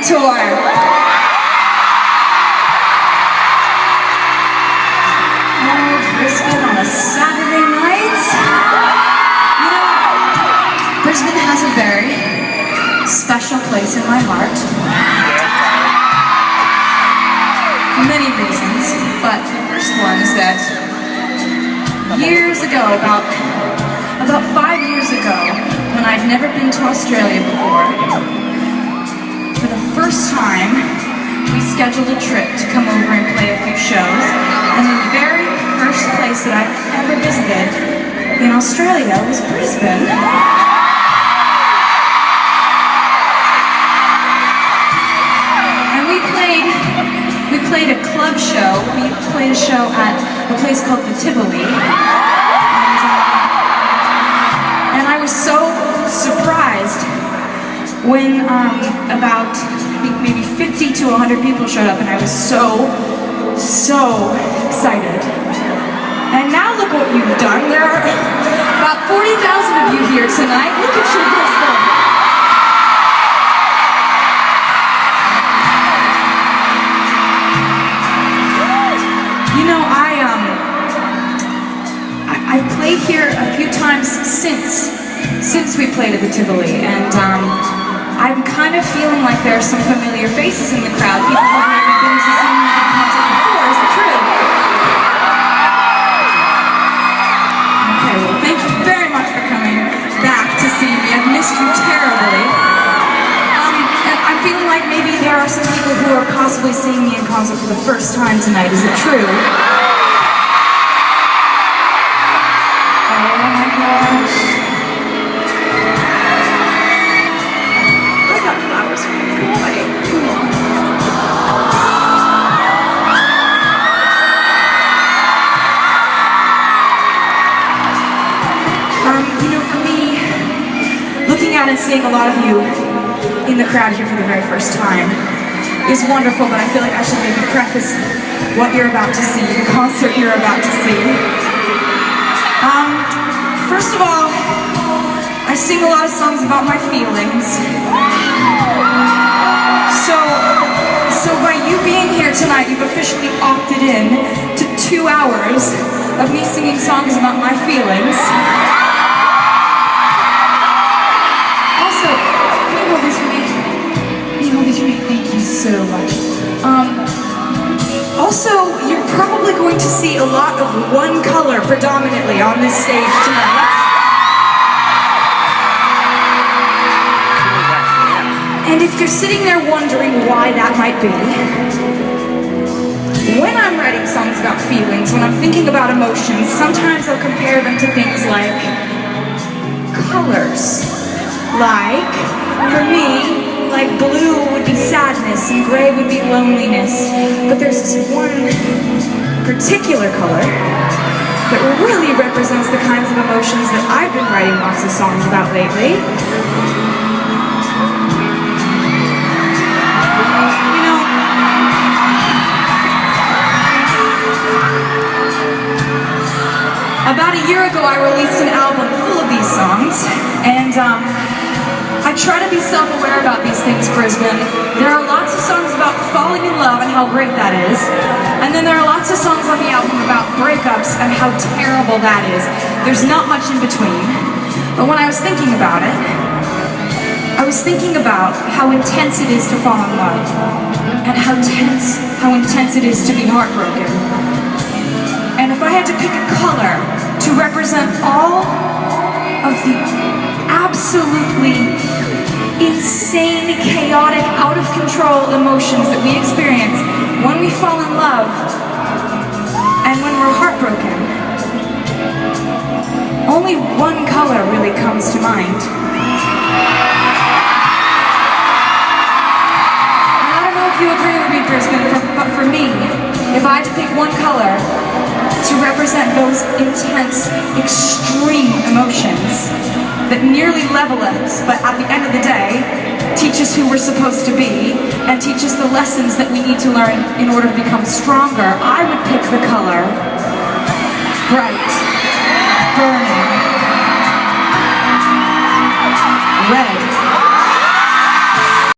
tour. Brisbane on a Saturday night. You know, Brisbane has a very special place in my heart. For many reasons, but the first one is that years ago, about 5 years ago, when I'd never been to Australia before, for the first time, we scheduled a trip to come over and play a few shows, and the very first place that I ever visited in Australia was Brisbane. And we played a club show. We played a show at a place called the Tivoli. And I was so surprised when about maybe 50 to 100 people showed up, and I was so excited. And now look what you've done. There are about 40,000 of you here tonight. Look at your Brisbane. You know, I've played here a few times since we played at the Tivoli, and I'm kind of feeling like there are some familiar faces in the crowd. People who have maybe been to see me in concert before. Is it true? Okay, well, thank you very much for coming back to see me. I've missed you terribly. And I'm feeling like maybe there are some people who are possibly seeing me in concert for the first time tonight. Is it true? Oh my gosh. You know, for me, looking out and seeing a lot of you in the crowd here for the very first time is wonderful, but I feel like I should maybe preface what you're about to see, the concert you're about to see. First of all, I sing a lot of songs about my feelings. So by you being here tonight, you've officially opted in to 2 hours of me singing songs about my feelings. Also, can you hold these for me? Can you hold these for me? Thank you so much. Also, you're probably going to see a lot of one color predominantly on this stage tonight. And if you're sitting there wondering why that might be, when I'm writing songs about feelings, when I'm thinking about emotions, sometimes I'll compare them to things like colors. Like, for me, like blue would be sadness and gray would be loneliness. But there's this one particular color that really represents the kinds of emotions that I've been writing lots of songs about lately. About a year ago, I released an album full of these songs, and I try to be self-aware about these things, Brisbane. There are lots of songs about falling in love and how great that is, and then there are lots of songs on the album about breakups and how terrible that is. There's not much in between. But when I was thinking about it, I was thinking about how intense it is to fall in love, and how intense it is to be heartbroken. And if I had to pick a color to represent all of the absolutely insane, chaotic, out of control emotions that we experience when we fall in love and when we're heartbroken, only one color really comes to mind. And I don't know if you agree with me, Brisbane, but for me, if I had to pick one color to represent those intense, extreme emotions that nearly level us, but at the end of the day, teach us who we're supposed to be, and teach us the lessons that we need to learn in order to become stronger, I would pick the color bright, burning, red.